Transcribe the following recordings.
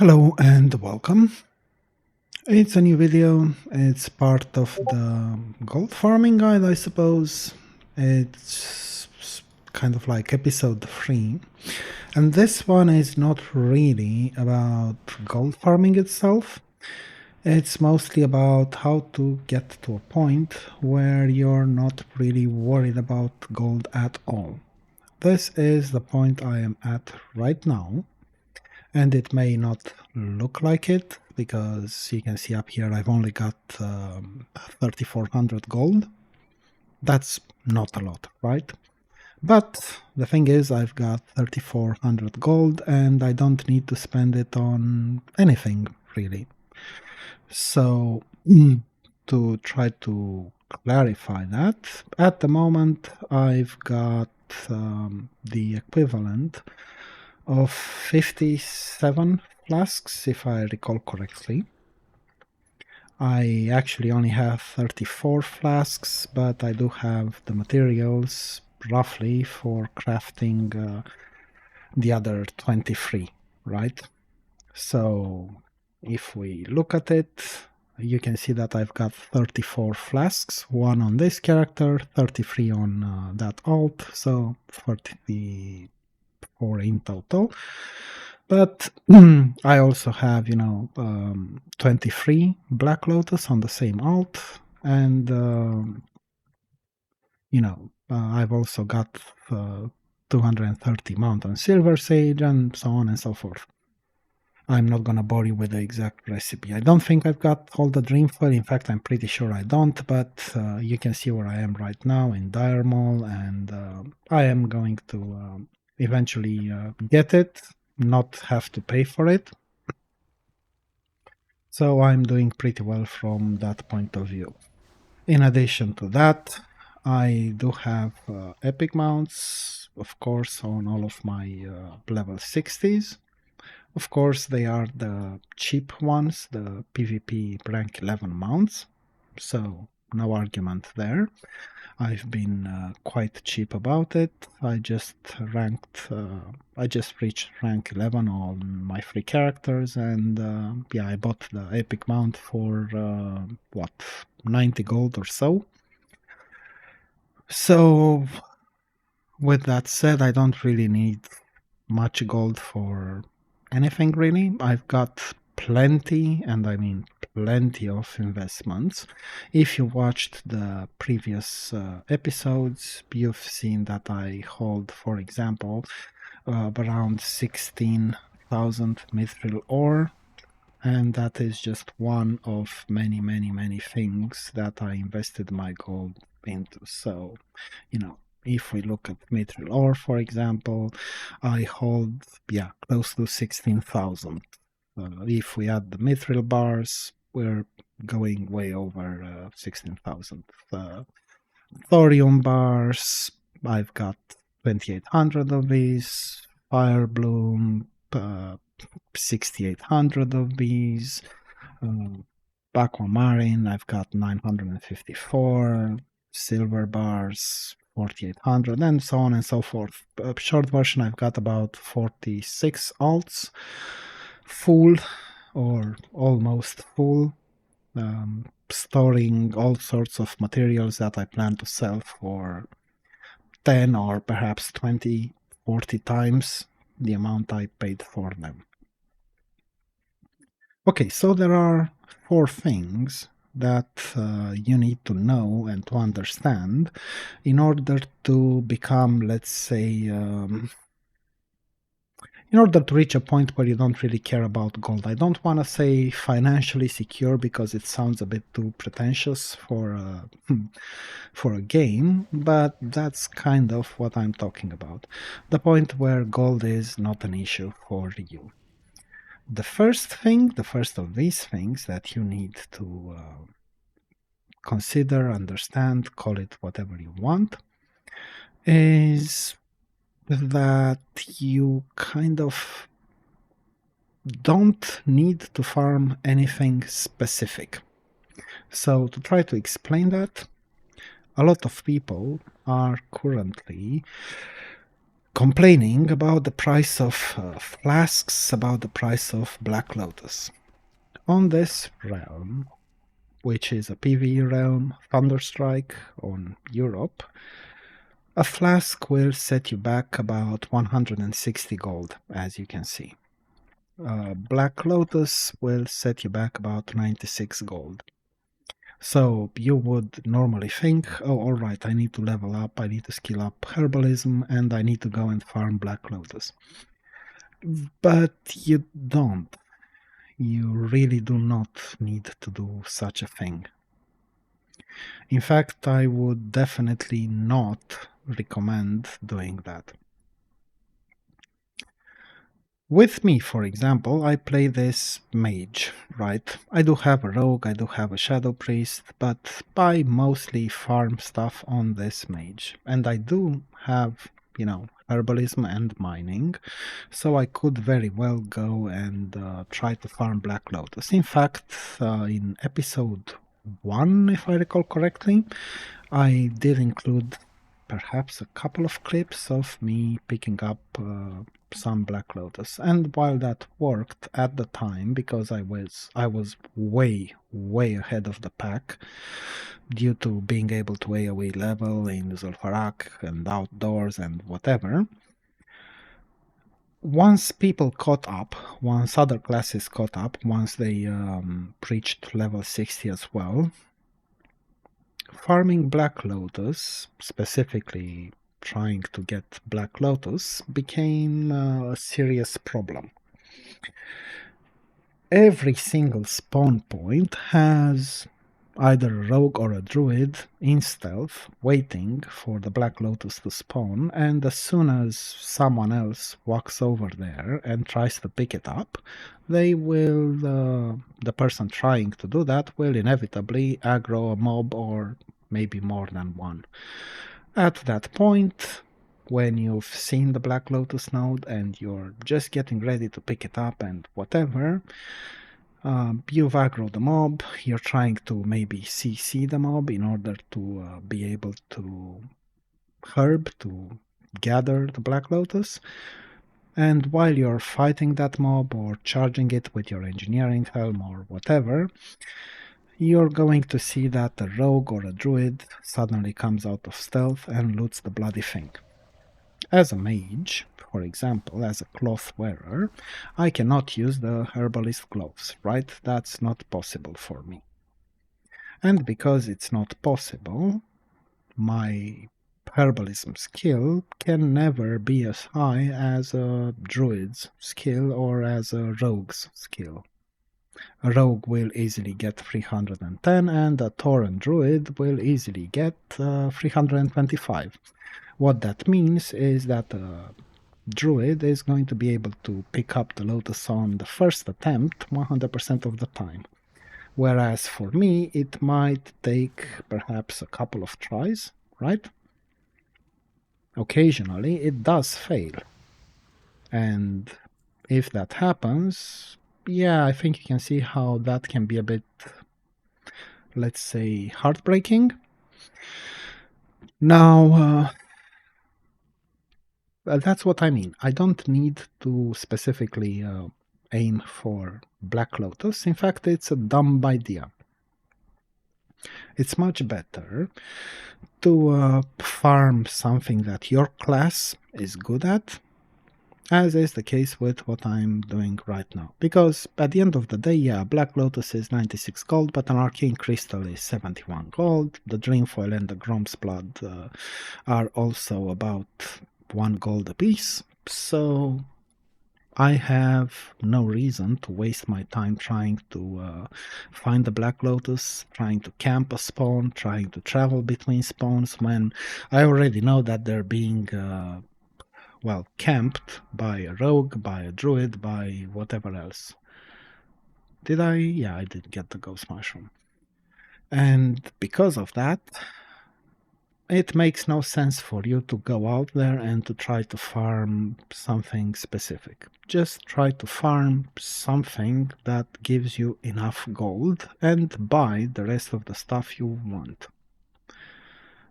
Hello and welcome. It's a new video. It's part of the gold farming guide, I suppose. It's kind of like episode 3. And this one is not really about gold farming itself. It's mostly about how to get to a point where you're not really worried about gold at all. This is the point I am at right now. And it may not look like it because you can see up here I've only got 3400 gold. That's not a lot, right? But the thing is I've got 3400 gold and I don't need to spend it on anything really. So to try to clarify that, at the moment I've got the equivalent of 57 flasks, if I recall correctly. I actually only have 34 flasks, but I do have the materials roughly for crafting the other 23, right? So if we look at it, you can see that I've got 34 flasks, one on this character, 33 on that alt, so 44 in total. But I also have, 23 Black Lotus on the same alt, and I've also got 230 Mountain Silver Sage, and so on and so forth. I'm not gonna bore you with the exact recipe. I don't think I've got all the dream foil. In fact, I'm pretty sure I don't, but you can see where I am right now in Dire Mall, and I am going to eventually get it, not have to pay for it. So I'm doing pretty well from that point of view. In addition to that, I do have epic mounts, of course, on all of my level 60s. Of course, they are the cheap ones, the PvP rank 11 mounts, so no argument there. I've been quite cheap about it. I just reached rank 11 on my free characters, and yeah, I bought the epic mount for what, 90 gold or so. So, with that said, I don't really need much gold for anything really. I've got plenty, and I mean plenty of investments. If you watched the previous episodes, you've seen that I hold, for example, around 16,000 mithril ore, and that is just one of many, many, many things that I invested my gold into. So, if we look at mithril ore, for example, I hold, close to 16,000. If we add the mithril bars, we're going way over 16,000. Thorium bars, I've got 2,800 of these. Fire bloom, 6,800 of these. Aquamarine, I've got 954. Silver bars, 4,800, and so on and so forth. Short version, I've got about 46 alts, full or almost full, storing all sorts of materials that I plan to sell for 10 or perhaps 20, 40 times the amount I paid for them. Okay, so there are 4 things that you need to know and to understand in order to become, let's say, in order to reach a point where you don't really care about gold. I don't want to say financially secure because it sounds a bit too pretentious for for a game, but that's kind of what I'm talking about. The point where gold is not an issue for you. The first of these things that you need to consider, understand, call it whatever you want, is that you kind of don't need to farm anything specific. So to try to explain that, a lot of people are currently complaining about the price of flasks, about the price of Black Lotus. On this realm, which is a PvE realm, Thunderstrike on Europe, a flask will set you back about 160 gold, as you can see. Black Lotus will set you back about 96 gold. So you would normally think, oh, all right, I need to level up, I need to skill up herbalism, and I need to go and farm Black Lotus. But you don't. You really do not need to do such a thing. In fact, I would definitely not recommend doing that. With me, for example, I play this mage, right? I do have a rogue, I do have a shadow priest, but I mostly farm stuff on this mage. And I do have, herbalism and mining, so I could very well go and try to farm Black Lotus. In fact, in episode 1, if I recall correctly, I did include perhaps a couple of clips of me picking up some Black Lotus. And while that worked at the time, because I was way ahead of the pack due to being able to AoE level in Zul'Farrak and outdoors and whatever, once people caught up, once other classes caught up, once they reached level 60 as well, farming Black Lotus, specifically trying to get Black Lotus, became a serious problem. Every single spawn point has either a rogue or a druid in stealth waiting for the Black Lotus to spawn, and as soon as someone else walks over there and tries to pick it up, they will, the person trying to do that will inevitably aggro a mob or maybe more than one. At that point, when you've seen the Black Lotus node and you're just getting ready to pick it up and whatever, you've aggroed the mob, you're trying to maybe CC the mob in order to be able to herb, to gather the Black Lotus. And while you're fighting that mob or charging it with your engineering helm or whatever, you're going to see that a rogue or a druid suddenly comes out of stealth and loots the bloody thing. As a mage, for example, as a cloth wearer, I cannot use the herbalist gloves, right? That's not possible for me. And because it's not possible, my herbalism skill can never be as high as a druid's skill or as a rogue's skill. A rogue will easily get 310 and a Tauren druid will easily get 325. What that means is that a druid is going to be able to pick up the Lotus on the first attempt 100% of the time. Whereas for me, it might take perhaps a couple of tries, right? Occasionally, it does fail. And if that happens, yeah, I think you can see how that can be a bit, let's say, heartbreaking. Now, that's what I mean. I don't need to specifically aim for Black Lotus. In fact, it's a dumb idea. It's much better to farm something that your class is good at, as is the case with what I'm doing right now. Because at the end of the day, yeah, Black Lotus is 96 gold, but an Arcane Crystal is 71 gold. The Dreamfoil and the Grom's Blood are also about 1 gold apiece. So I have no reason to waste my time trying to find the Black Lotus, trying to camp a spawn, trying to travel between spawns when I already know that they're being camped by a rogue, by a druid, by whatever else. Did I? Yeah, I did get the ghost mushroom. And because of that, it makes no sense for you to go out there and to try to farm something specific. Just try to farm something that gives you enough gold and buy the rest of the stuff you want.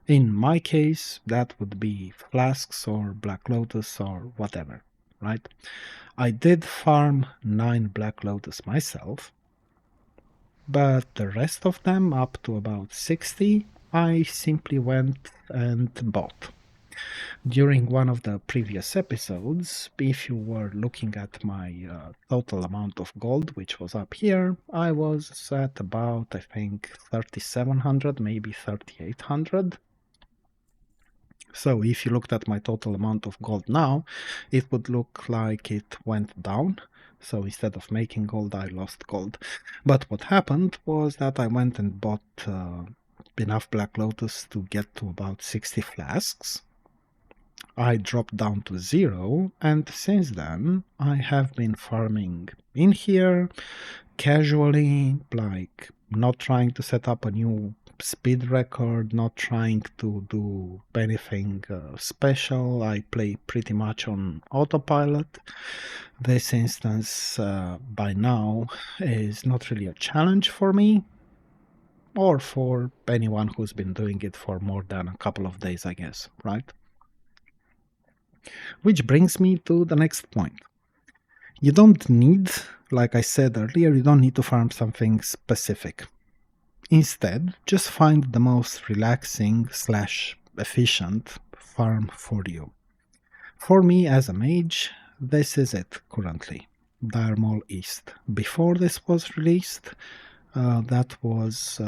In my case, that would be flasks or Black Lotus or whatever, right? I did farm 9 Black Lotus myself, but the rest of them, up to about 60, I simply went and bought. During one of the previous episodes, if you were looking at my total amount of gold, which was up here, I was at about, I think, 3,700, maybe 3,800. So if you looked at my total amount of gold now, it would look like it went down. So instead of making gold, I lost gold. But what happened was that I went and bought enough Black Lotus to get to about 60 flasks. I dropped down to 0, and since then I have been farming in here casually, like not trying to set up a new speed record, not trying to do anything special. I play pretty much on autopilot. This instance by now is not really a challenge for me or for anyone who's been doing it for more than a couple of days, I guess, right? Which brings me to the next point. You don't need, like I said earlier, you don't need to farm something specific. Instead, just find the most relaxing / efficient farm for you. For me as a mage, this is it currently. Darmol East. Before this was released, that was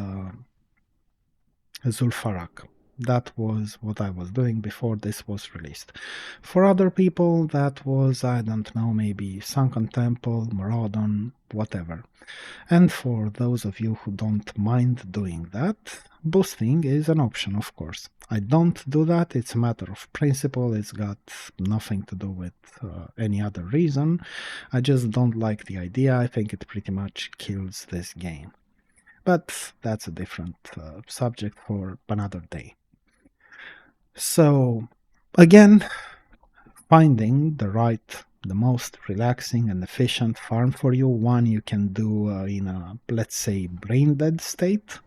Zul'Farrak. That was what I was doing before this was released. For other people, that was, I don't know, maybe Sunken Temple, Maraudon, whatever. And for those of you who don't mind doing that, boosting is an option, of course. I don't do that, it's a matter of principle, it's got nothing to do with any other reason. I just don't like the idea, I think it pretty much kills this game. But that's a different subject for another day. So, again, finding the most relaxing and efficient farm for you, one you can do in a, let's say, brain dead state,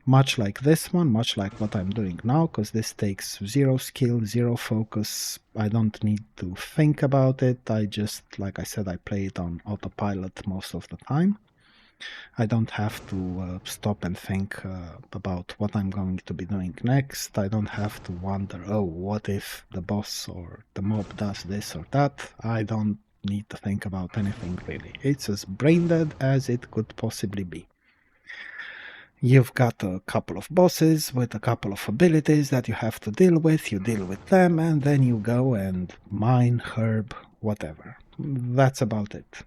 much like this one, much like what I'm doing now, because this takes 0 skill, 0 focus. I don't need to think about it. I just, like I said, I play it on autopilot most of the time. I don't have to stop and think about what I'm going to be doing next. I don't have to wonder, oh, what if the boss or the mob does this or that? I don't need to think about anything really. It's as brain dead as it could possibly be. You've got a couple of bosses with a couple of abilities that you have to deal with. You deal with them and then you go and mine, herb, whatever. That's about it.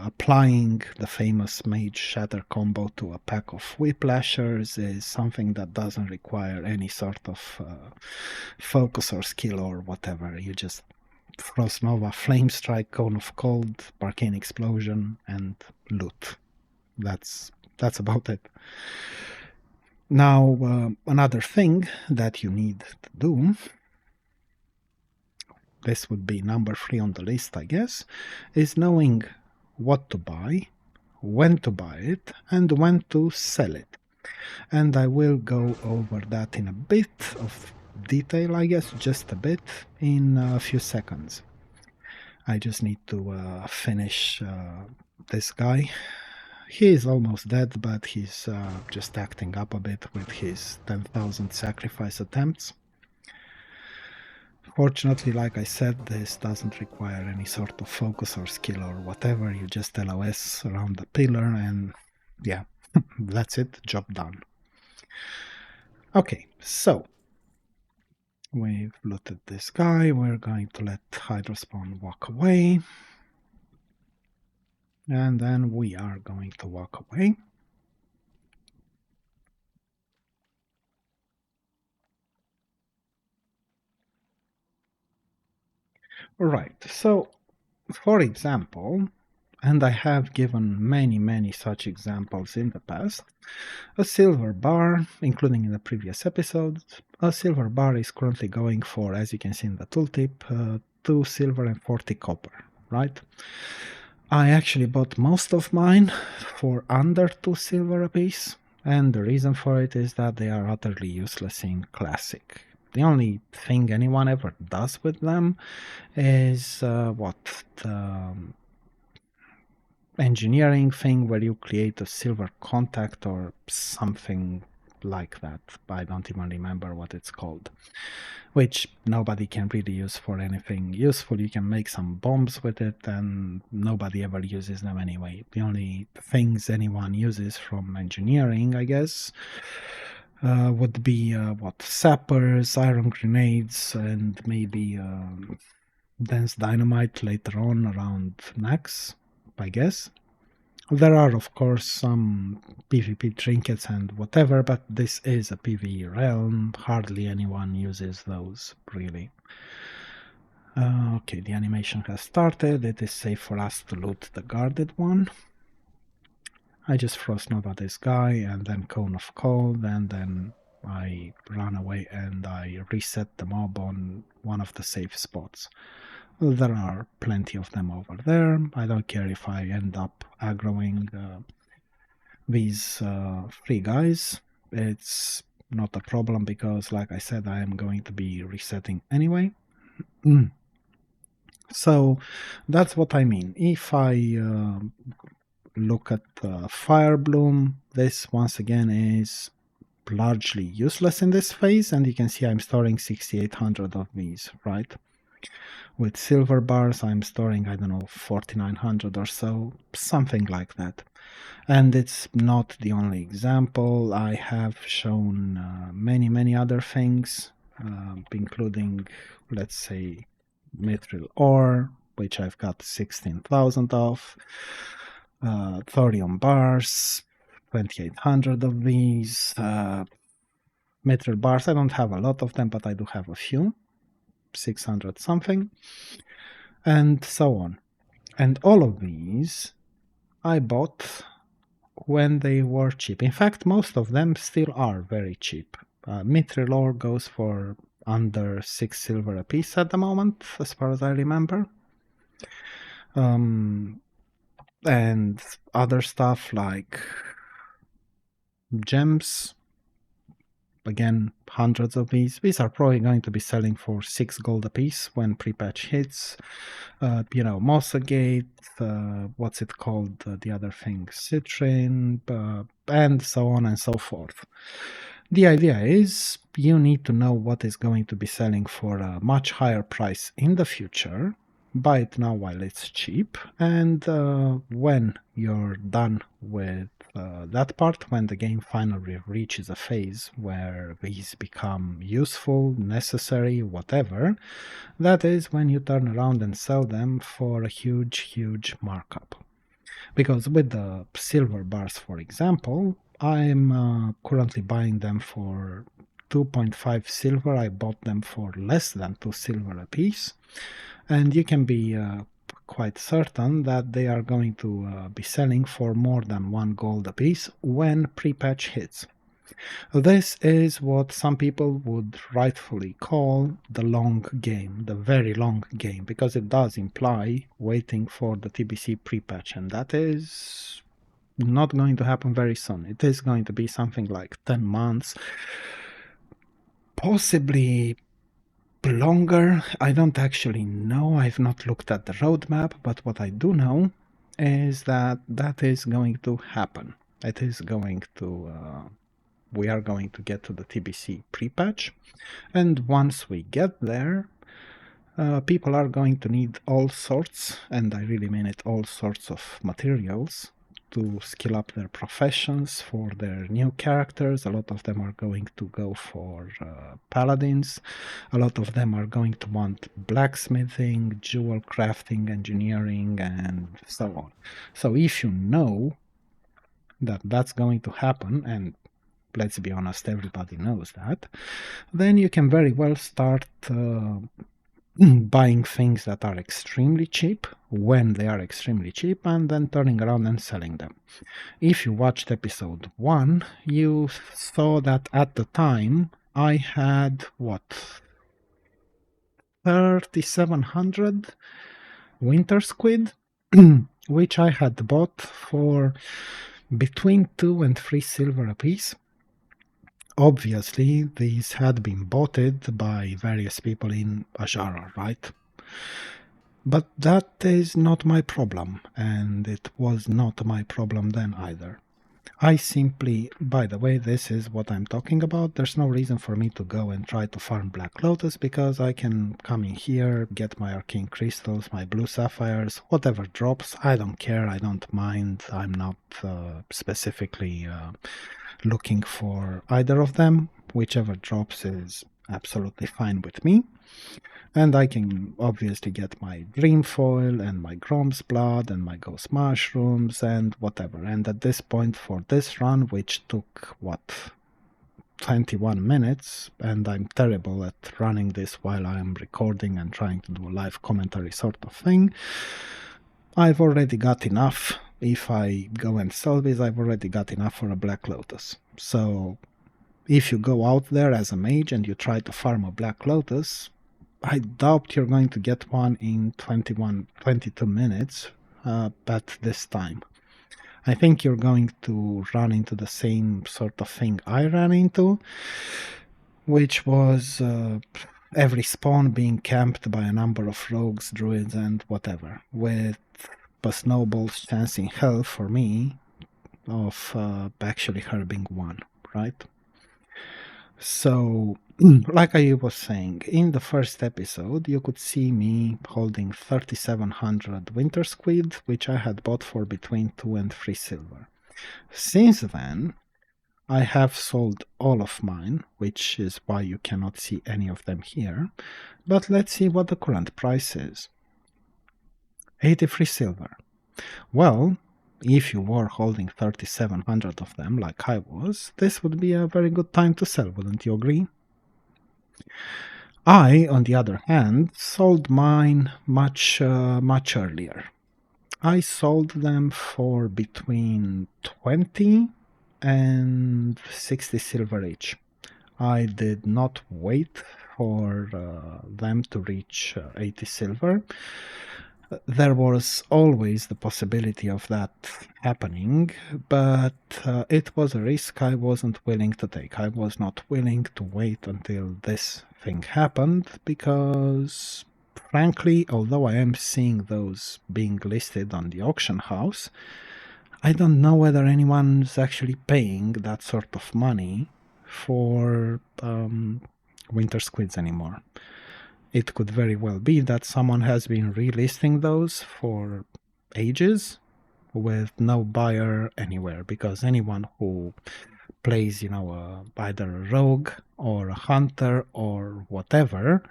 Applying the famous Mage Shatter combo to a pack of Whiplashers is something that doesn't require any sort of focus or skill or whatever. You just Frost Nova, Flame Strike, Cone of Cold, Arcane Explosion, and loot. That's about it. Now, another thing that you need to do, this would be number 3 on the list, I guess, is knowing what to buy, when to buy it, and when to sell it. And I will go over that in a bit of detail, I guess, just a bit, in a few seconds. I just need to finish this guy. He is almost dead, but he's just acting up a bit with his 10,000 sacrifice attempts. Fortunately, like I said, this doesn't require any sort of focus or skill or whatever. You just LOS around the pillar and yeah, that's it, job done. Okay, so we've looted this guy. We're going to let Hydrospawn walk away. And then we are going to walk away. Right, so for example, and I have given many such examples in the past, a silver bar, including in the previous episode, a silver bar is currently going for, as you can see in the tooltip, 2 silver and 40 copper, right? I actually bought most of mine for under 2 silver apiece, And the reason for it is that they are utterly useless in Classic. The only thing anyone ever does with them is the engineering thing where you create a silver contact or something like that. I don't even remember what it's called, which nobody can really use for anything useful. You can make some bombs with it, and nobody ever uses them anyway. The only things anyone uses from engineering, I guess, would be sappers, iron grenades, and maybe dense dynamite later on around Nax, I guess. There are, of course, some PvP trinkets and whatever, but this is a PvE realm. Hardly anyone uses those, really. Okay, the animation has started. It is safe for us to loot the guarded one. I just Frost Nova this guy, and then Cone of Cold, and then I run away and I reset the mob on one of the safe spots. There are plenty of them over there. I don't care if I end up aggroing these three guys. It's not a problem because, like I said, I am going to be resetting anyway. So that's what I mean. If I look at Fire Bloom, this once again is largely useless in this phase, and you can see I'm storing 6800 of these, right? With silver bars, I'm storing, I don't know, 4900 or so, something like that. And it's not the only example. I have shown many other things, including, let's say, mithril ore, which I've got 16,000 of, thorium bars, 2800 of these, mithril bars. I don't have a lot of them, but I do have a few, 600 something, and so on. And all of these I bought when they were cheap. In fact, most of them still are very cheap. Mithril ore goes for under 6 silver a piece at the moment, as far as I remember. And other stuff like gems, again, hundreds of these. These are probably going to be selling for 6 gold a piece when pre-patch hits. Mossagate, what's it called? The other thing, Citrine, and so on and so forth. The idea is you need to know what is going to be selling for a much higher price in the future. Buy it now while it's cheap, and when you're done with that part, when the game finally reaches a phase where these become useful, necessary, whatever, that is when you turn around and sell them for a huge markup. Because with the silver bars, for example, I'm currently buying them for 2.5 silver. I bought them for less than 2 silver a piece. And you can be quite certain that they are going to be selling for more than 1 gold a piece when pre-patch hits. This is what some people would rightfully call the long game, the very long game, because it does imply waiting for the TBC pre-patch, and that is not going to happen very soon. It is going to be something like 10 months, possibly longer. I don't actually know. I've not looked at the roadmap, but what I do know is that that is going to happen. It is going to we are going to get to the TBC pre-patch, and once we get there, people are going to need all sorts, and I really mean it, all sorts of materials to skill up their professions for their new characters. A lot of them are going to go for paladins. A lot of them are going to want blacksmithing, jewel crafting, engineering, and so on. So if you know that that's going to happen, and let's be honest, everybody knows that, then you can very well start buying things that are extremely cheap when they are extremely cheap, and then turning around and selling them. If you watched episode 1, you saw that at the time I had 3700 winter squid, which I had bought for between 2 and 3 silver apiece. Obviously, these had been bought by various people in Ajara, right? But that is not my problem, and it was not my problem then either. I simply, by the way, this is what I'm talking about. There's no reason for me to go and try to farm Black Lotus because I can come in here, get my arcane crystals, my blue sapphires, whatever drops. I don't care, I don't mind. I'm not specifically looking for either of them. Whichever drops is absolutely fine with me. And I can obviously get my dream foil and my Grom's blood and my ghost mushrooms and whatever. And at this point for this run, which took, 21 minutes, and I'm terrible at running this while I'm recording and trying to do a live commentary sort of thing, I've already got enough. If I go and sell these, I've already got enough for a Black Lotus. So if you go out there as a mage and you try to farm a Black Lotus, I doubt you're going to get one in 22 minutes at this time. I think you're going to run into the same sort of thing I ran into, which was every spawn being camped by a number of rogues, druids, and whatever, with a snowball's chance in hell for me of actually herbing one, right? So, like I was saying, in the first episode, you could see me holding 3,700 winter squid, which I had bought for between 2 and 3 silver. Since then, I have sold all of mine, which is why you cannot see any of them here. But let's see what the current price is. 83 silver. Well, if you were holding 3,700 of them, like I was, this would be a very good time to sell, wouldn't you agree? I, on the other hand, sold mine much earlier. I sold them for between 20 and 60 silver each. I did not wait for them to reach 80 silver. There was always the possibility of that happening, but it was a risk I wasn't willing to take. I was not willing to wait until this thing happened because, frankly, although I am seeing those being listed on the auction house, I don't know whether anyone's actually paying that sort of money for winter squids anymore. It could very well be that someone has been relisting those for ages with no buyer anywhere, because anyone who plays, either a rogue or a hunter or whatever,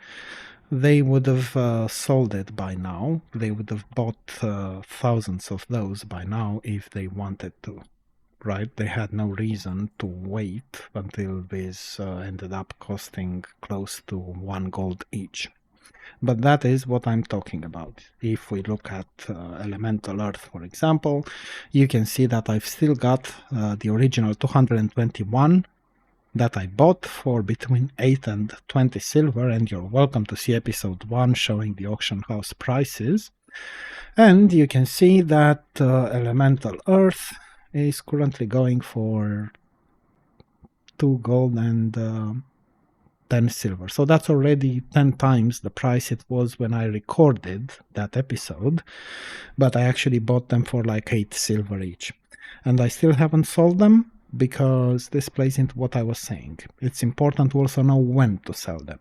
they would have sold it by now. They would have bought thousands of those by now if they wanted to, right? They had no reason to wait until this ended up costing close to 1 gold each. But that is what I'm talking about. If we look at Elemental Earth, for example, you can see that I've still got the original 221 that I bought for between 8 and 20 silver, and you're welcome to see episode 1 showing the auction house prices. And you can see that Elemental Earth is currently going for 2 gold and 10 silver. So that's already 10 times the price it was when I recorded that episode, but I actually bought them for like 8 silver each. And I still haven't sold them because this plays into what I was saying. It's important to also know when to sell them.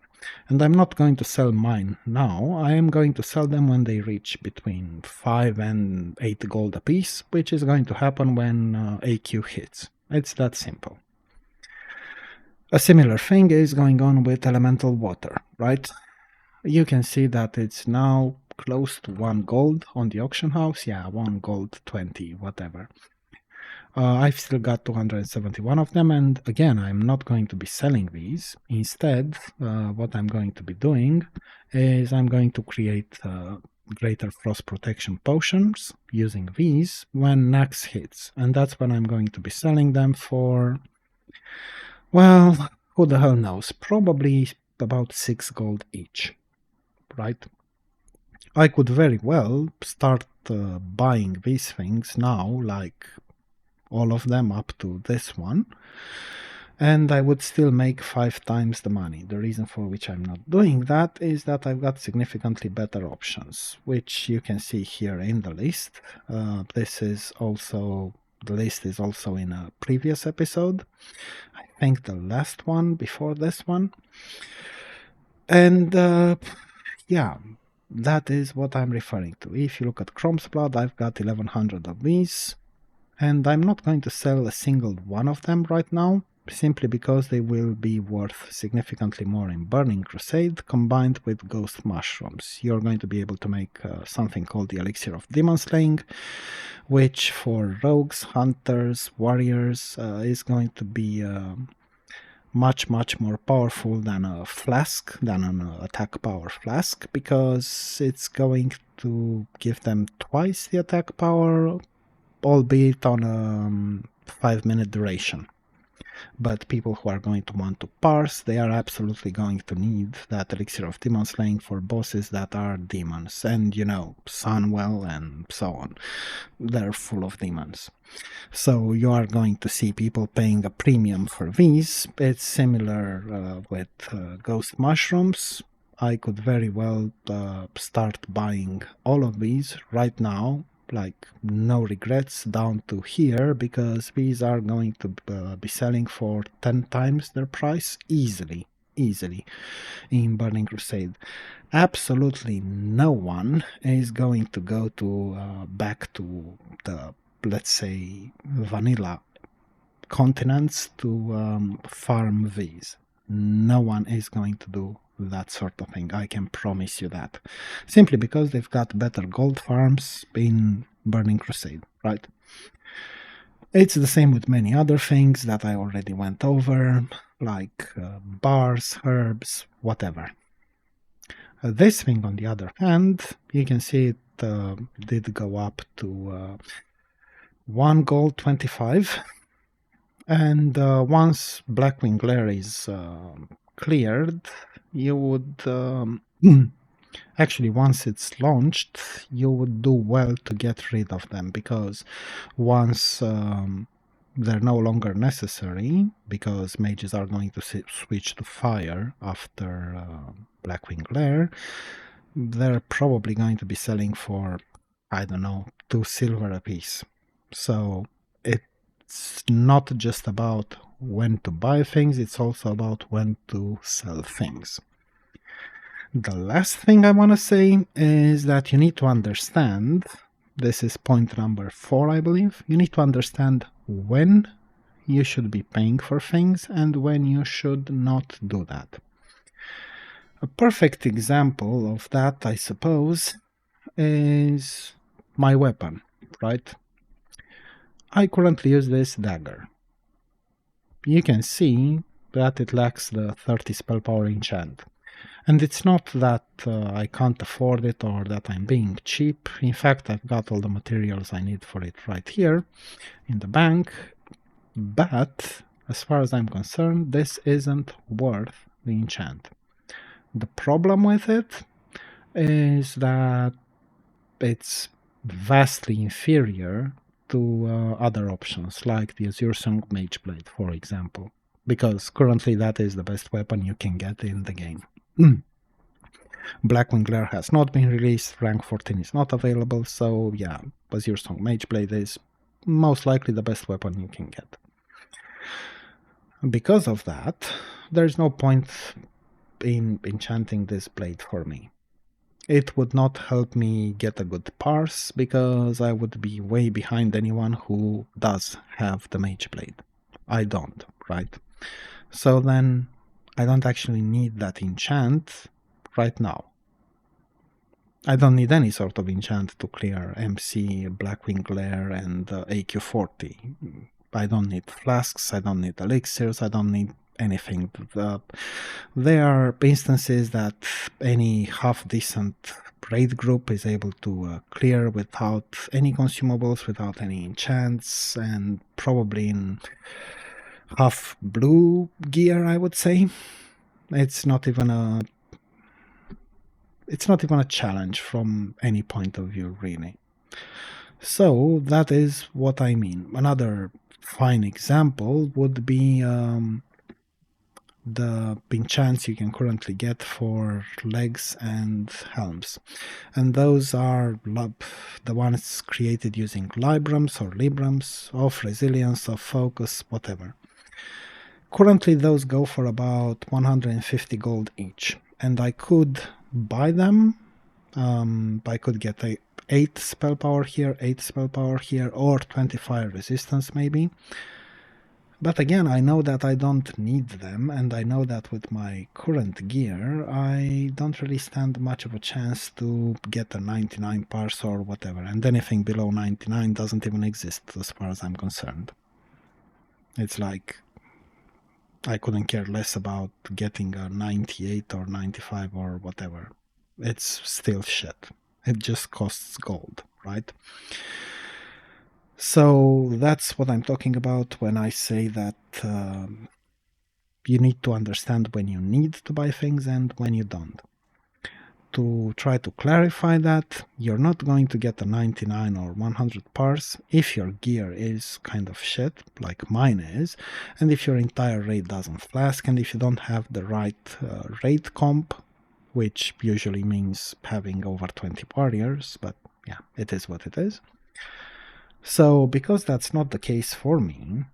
And I'm not going to sell mine now. I am going to sell them when they reach between 5 and 8 gold a piece, which is going to happen when AQ hits. It's that simple. A similar thing is going on with elemental water, right? You can see that it's now close to 1 gold on the auction house. Yeah, 1 gold 20, whatever. I've still got 271 of them, and again, I'm not going to be selling these. Instead, what I'm going to be doing is I'm going to create greater frost protection potions using these when Nax hits, and that's when I'm going to be selling them for, well, who the hell knows, probably about 6 gold each, right? I could very well start buying these things now, like all of them up to this one, and I would still make 5 times the money. The reason for which I'm not doing that is that I've got significantly better options, which you can see here in the list. The list is also in a previous episode. I think the last one before this one. And yeah, that is what I'm referring to. If you look at Chrome's Blood, I've got 1100 of these, and I'm not going to sell a single one of them right now, simply because they will be worth significantly more in Burning Crusade combined with Ghost Mushrooms. You're going to be able to make something called the Elixir of Demon Slaying, which for rogues, hunters, warriors is going to be much more powerful than a flask, than an attack power flask, because it's going to give them twice the attack power, albeit on a 5-minute duration. But people who are going to want to parse, they are absolutely going to need that Elixir of Demon Slaying for bosses that are demons, and Sunwell and so on. They're full of demons. So you are going to see people paying a premium for these. It's similar with Ghost Mushrooms. I could very well start buying all of these right now, like no regrets, down to here, because these are going to be selling for 10 times their price easily in Burning Crusade. Absolutely no one is going to go to back to the, let's say, vanilla continents to farm these. No one is going to do that sort of thing, I can promise you that. Simply because they've got better gold farms in Burning Crusade, right? It's the same with many other things that I already went over, like bars, herbs, whatever. This thing, on the other hand, you can see it did go up to 1 gold 25, and once Blackwing Glare is cleared, you would actually, once it's launched, you would do well to get rid of them, because once they're no longer necessary, because mages are going to switch to fire after Blackwing Glare, they're probably going to be selling for, I don't know, 2 silver a piece. So it's not just about when to buy things, it's also about when to sell things. The last thing I want to say is that you need to understand, this is point number 4, I believe, you need to understand when you should be paying for things and when you should not do that. A perfect example of that, I suppose, is my weapon, right? I currently use this dagger. You can see that it lacks the 30 spell power enchant. And it's not that I can't afford it or that I'm being cheap. In fact, I've got all the materials I need for it right here in the bank. But as far as I'm concerned, this isn't worth the enchant. The problem with it is that it's vastly inferior to other options, like the Azure Song Mageblade, for example, because currently that is the best weapon you can get in the game. Blackwing Glare has not been released, rank 14 is not available, so yeah, Azure Song Mageblade is most likely the best weapon you can get. Because of that, there's no point in enchanting this blade for me. It would not help me get a good parse, because I would be way behind anyone who does have the Mageblade. I don't, right? So then, I don't actually need that enchant right now. I don't need any sort of enchant to clear MC, Blackwing Glare, and AQ40. I don't need flasks, I don't need elixirs, I don't need anything. There are instances that any half-decent raid group is able to clear without any consumables, without any enchants, and probably in half-blue gear, I would say. It's not even a challenge from any point of view, really. So that is what I mean. Another fine example would be the enchants you can currently get for legs and helms. And those are the ones created using Librams or Librams, of resilience, of focus, whatever. Currently those go for about 150 gold each, and I could buy them. I could get 8 spell power here, 8 spell power here, or 25 resistance maybe. But again, I know that I don't need them, and I know that with my current gear, I don't really stand much of a chance to get a 99 parse or whatever, and anything below 99 doesn't even exist as far as I'm concerned. It's like I couldn't care less about getting a 98 or 95 or whatever. It's still shit. It just costs gold, right? So that's what I'm talking about when I say that you need to understand when you need to buy things and when you don't. To try to clarify that, you're not going to get a 99 or 100 parse if your gear is kind of shit, like mine is, and if your entire raid doesn't flask, and if you don't have the right raid comp, which usually means having over 20 warriors, but yeah, it is what it is. So, because that's not the case for me,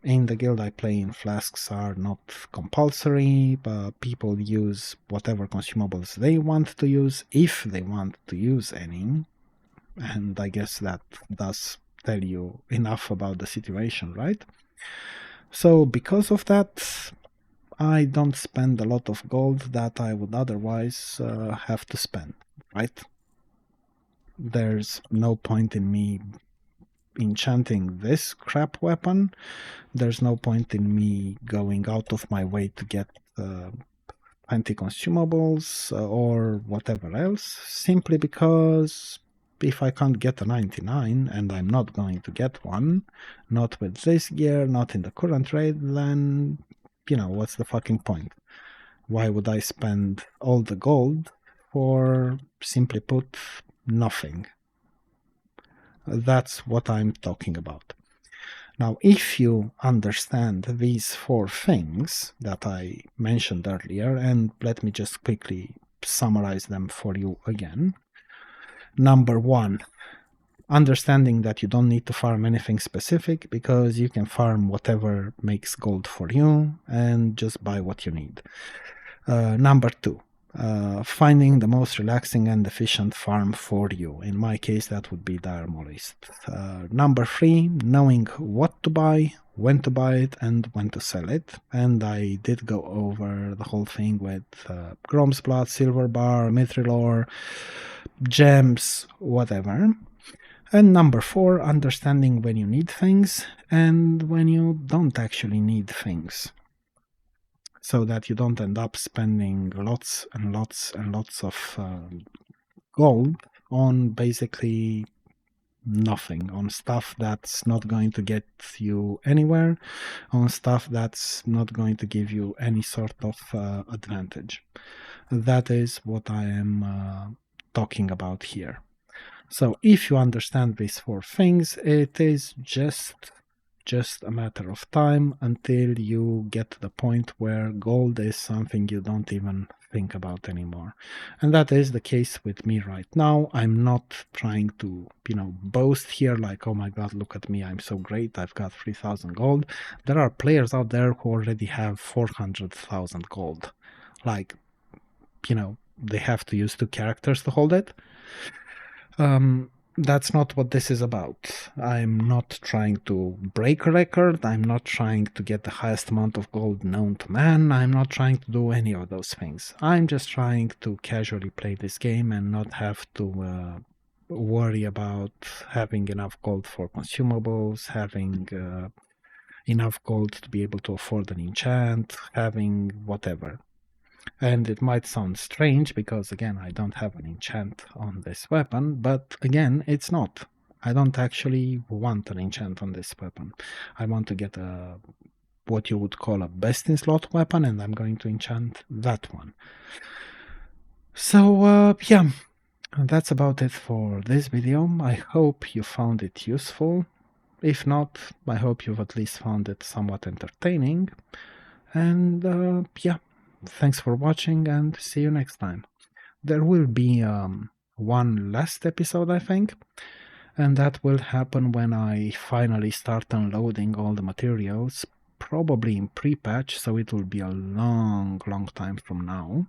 in the guild I play in, flasks are not compulsory, but people use whatever consumables they want to use, if they want to use any. And I guess that does tell you enough about the situation, right? So because of that, I don't spend a lot of gold that I would otherwise have to spend, right? There's no point in me enchanting this crap weapon. There's no point in me going out of my way to get anti-consumables or whatever else, simply because if I can't get a 99, and I'm not going to get one, not with this gear, not in the current raid, then, what's the fucking point? Why would I spend all the gold for, simply put, nothing? That's what I'm talking about. Now, if you understand these 4 things that I mentioned earlier, and let me just quickly summarize them for you again. Number 1, understanding that you don't need to farm anything specific, because you can farm whatever makes gold for you and just buy what you need. Number 2, finding the most relaxing and efficient farm for you. In my case, that would be Dire Molist. Number 3, knowing what to buy, when to buy it, and when to sell it. And I did go over the whole thing with Grom's Blood, Silver Bar, Mithril Ore, gems, whatever. And number 4, understanding when you need things and when you don't actually need things, so that you don't end up spending lots and lots and lots of gold on basically nothing, on stuff that's not going to get you anywhere, on stuff that's not going to give you any sort of advantage. That is what I am talking about here. So if you understand these 4 things, it is just a matter of time until you get to the point where gold is something you don't even think about anymore. And that is the case with me right now. I'm not trying to, boast here like, oh my god, look at me, I'm so great, I've got 3,000 gold. There are players out there who already have 400,000 gold. Like, they have to use 2 characters to hold it. That's not what this is about. I'm not trying to break a record. I'm not trying to get the highest amount of gold known to man. I'm not trying to do any of those things. I'm just trying to casually play this game and not have to worry about having enough gold for consumables, having enough gold to be able to afford an enchant, having whatever. And it might sound strange because, again, I don't have an enchant on this weapon, but again, it's not. I don't actually want an enchant on this weapon. I want to get what you would call a best in slot weapon, and I'm going to enchant that one. So, yeah, And that's about it for this video. I hope you found it useful. If not, I hope you've at least found it somewhat entertaining. And yeah, thanks for watching and see you next time. There will be one last episode, I think, and that will happen when I finally start unloading all the materials, probably in pre-patch, so it will be a long time from now,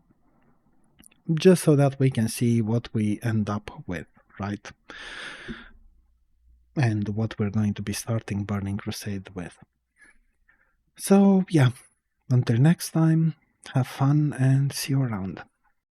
just so that we can see what we end up with, right? And what we're going to be starting Burning Crusade with. So yeah, until next time, have fun and see you around.